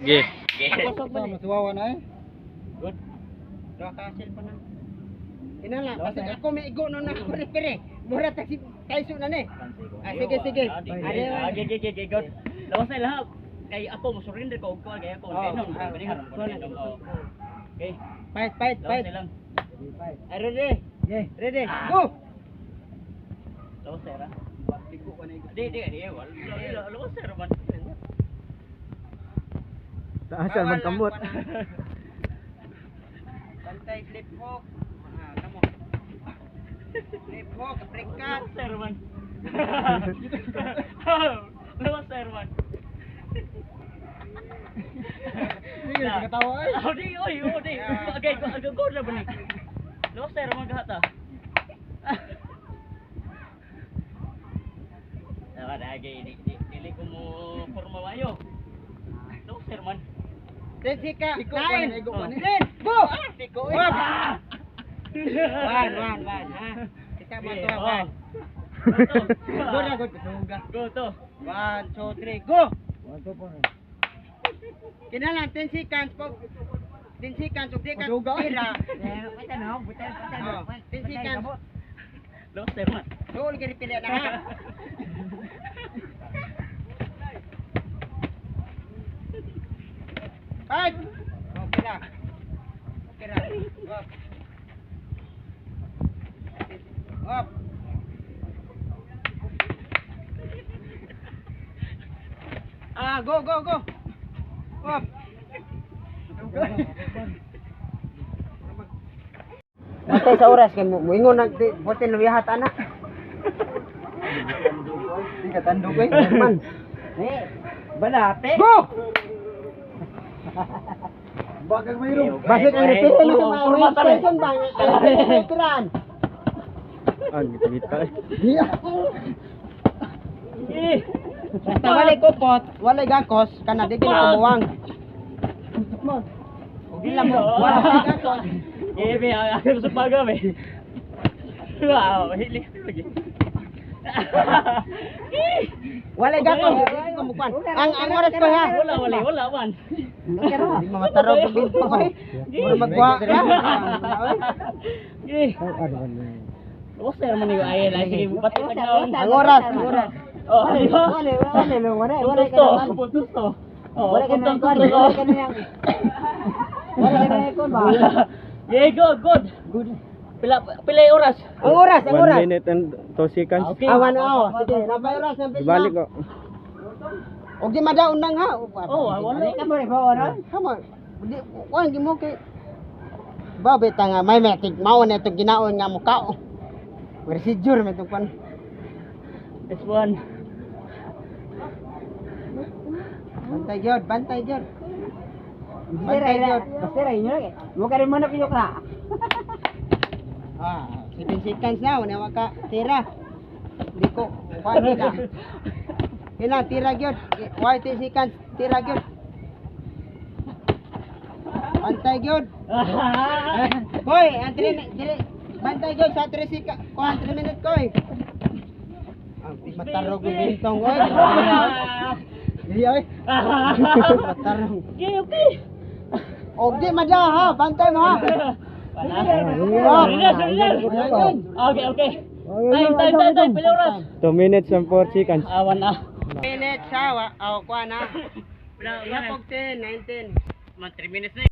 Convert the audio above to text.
Ge. Pasok ba ni? Masuwawa na eh. Good. Dua ka cellphone na. Ina lang, pasok ako may igo no na pere. Mura taxi taiso na ni. Ah, sige. Ge. Good. Lawas na lahat. Kay ako mo surrender ko og kay ako. Venom. Gani haron ko Venom. Okay. Fight. Lawas na lang. Ay, ready? Ready? Go! Lawas na ra. Di. Lawas na ra man. Asal magkamot. Bantay flip hook. Ah, kamo. Flip hook, break cut. Serman. Lawas Serman. Sige, katawa ay. Di. Agay go na ba ni? Lawas Serman kahata. Agay dili ko mo forma mayo. Lawas Serman. Jessica, Ikaw nine. pa ni. Ten, go! Tiko. One. Ha. Kita mo to, one. Go na, go. Go to. 1, 2, 3, go! Kinalang 10 seconds po. 10 seconds, ug di ka tira. Oh, 10 seconds. Lawas Serman. Doon ka pili na ha. Fight! Okay na. Up. Ah, go. Up. Matay sa oras kay mo ingon nag bote luyahat anak. Di ka tandog eh. Man. Balate. Go! Bakit mayroon? Bakit ang repeat mo sa mga station bang? Piran. Ah, gita. Basta walay kupot, walay gakos, kana di pinakumuwang. Gila mo, walay gakos. Be, ako sa pagam eh. Wow, hili lagi. Walay gakos, di kumukuan. Ang oras ko ha. Wala man. Di mamatarog ng binto ko. Mura magwa. Lawas na man yung ayel. Sige, bato ka daw. Ang oras. Oh, di ba? Wala Puntos to. Wala ka na kon, Yeah, good. Pila yung oras? Ang oras. 1 minute and 2 seconds. Okay. Awan o. Sige, napay oras ng pila. Ibalik ko. Og di madaon nang ha. Wala. Come on. Di wan gimo kay Babe tanga may metik mao na itong ginaon nga mukha. Procedure man itong pan. This one. Bantay gyud. Bantay gyud. Ah, 7 seconds na wala ka tira. Di ko pwede na. Kina tira gyud. 10 seconds tira gyud. Bantay gyud. Koy, ang 3 bantay gyud sa 3 seconds. Ko 3 minutes koy. Ang matarog ng bintong oy. Dili oy. Matarog. Okay. Og di madya ha, bantay mo ha. Okay. Time. Pila oras? 2 minutes and 4 seconds. Awan na. Minutes ha, kuha na. Pila, Yapog 10, 19. 3 minutes na.